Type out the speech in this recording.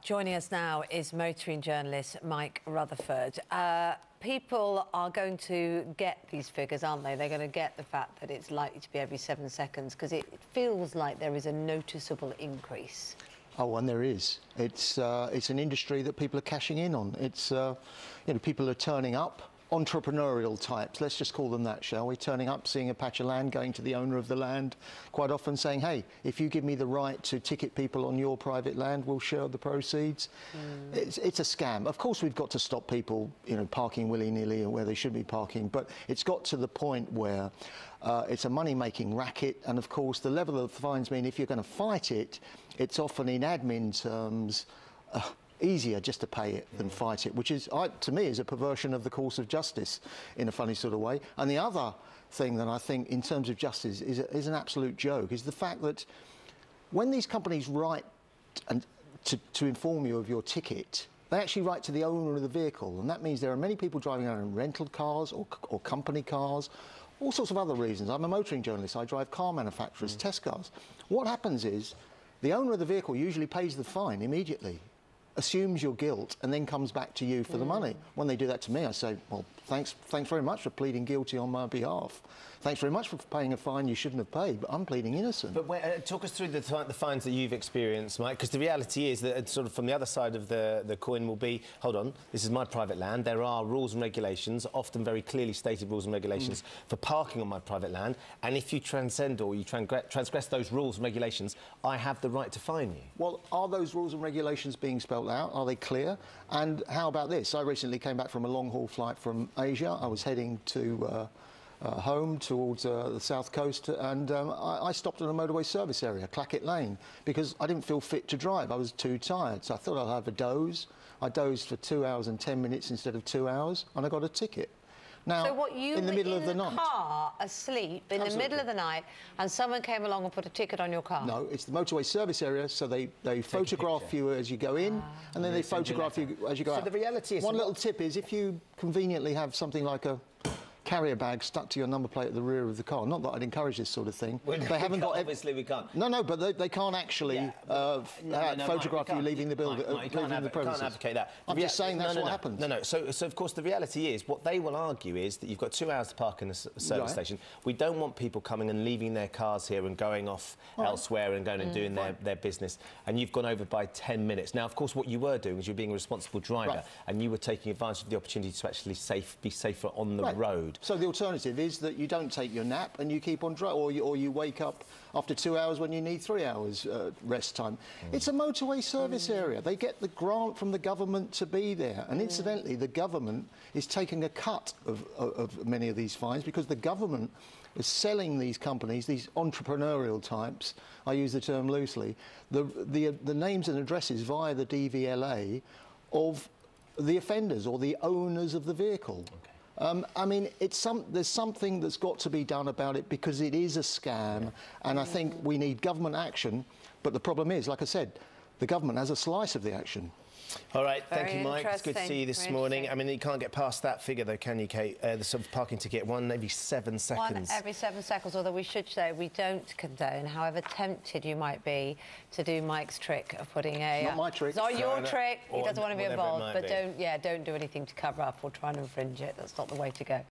Joining us now is motoring journalist Mike Rutherford. People are going to get these figures, aren't they? They're going to get the fact that it's likely to be every 7 seconds, because it feels like there is a noticeable increase. Oh, and there is. It's an industry that people are cashing in on. It's, you know, people are turning up. Entrepreneurial types, let's just call them that, shall we? Turning up, seeing a patch of land, going to the owner of the land, quite often saying, hey, if you give me the right to ticket people on your private land, we'll share the proceeds. It's a scam. Of course, we've got to stop people, you know, parking willy-nilly where they shouldn't be parking, but it's got to the point where it's a money-making racket, and of course, the level of fines mean if you're going to fight it, it's often in admin terms, easier just to pay it than fight it, which is, to me, is a perversion of the course of justice in a funny sort of way. And the other thing that I think, in terms of justice, is an absolute joke, is the fact that when these companies write and to inform you of your ticket, they actually write to the owner of the vehicle, and that means there are many people driving around in rental cars or company cars, all sorts of other reasons. I'm a motoring journalist. I drive car manufacturers, test cars. What happens is the owner of the vehicle usually pays the fine immediately, assumes your guilt, and then comes back to you for the money. When they do that to me, I say, well, thanks very much for pleading guilty on my behalf. Thanks very much for paying a fine you shouldn't have paid, but I'm pleading innocent. But talk us through the fines that you've experienced, Mike, because the reality is that sort of from the other side of the coin will be, hold on, this is my private land, there are rules and regulations, often very clearly stated rules and regulations for parking on my private land, and if you transcend or you transgress those rules and regulations, I have the right to fine you. Well, are those rules and regulations being spelled out? Are they clear? And how about this? I recently came back from a long-haul flight from Asia. I was heading to home towards the south coast, and I stopped at a motorway service area, Clackett Lane, because I didn't feel fit to drive. I was too tired, so I thought I'd have a doze. I dozed for 2 hours and 10 minutes instead of 2 hours, and I got a ticket. Now, so what, you in the middle of the night, car, asleep, in the middle of the night, and someone came along and put a ticket on your car? No, it's the motorway service area, so they photograph you as you go in, and then they photograph you as you go out. So the reality is... One little tip is, if you conveniently have something like a carrier bag stuck to your number plate at the rear of the car. Not that I'd encourage this sort of thing. They haven't got... Obviously, we can't. No, but they can't actually photograph you leaving the building, leaving the premises. Can't advocate that. I'm just saying that's what happens. No. So of course, the reality is, what they will argue is that you've got 2 hours to park in a service station. We don't want people coming and leaving their cars here and going off elsewhere and going and doing their business. And you've gone over by 10 minutes. Now, of course, what you were doing was you were being a responsible driver, and you were taking advantage of the opportunity to actually be safer on the road. So the alternative is that you don't take your nap and you keep on driving, or you wake up after 2 hours when you need 3 hours rest time. It's a motorway service area. They get the grant from the government to be there, and incidentally, the government is taking a cut of many of these fines because the government is selling these companies, these entrepreneurial types, I use the term loosely, the names and addresses via the DVLA of the offenders or the owners of the vehicle. I mean, there's something that's got to be done about it, because it is a scam, and I think we need government action. But the problem is, like I said, the government has a slice of the action. All right, thank you, Mike. It's good to see you this morning. I mean, you can't get past that figure, though, can you, Kate? The sort of parking ticket, one every 7 seconds. One every 7 seconds, although we should say we don't condone, however tempted you might be to do Mike's trick of putting a... Not my trick. It's not your trick. He doesn't want to be involved, but don't do anything to cover up or try and infringe it. That's not the way to go.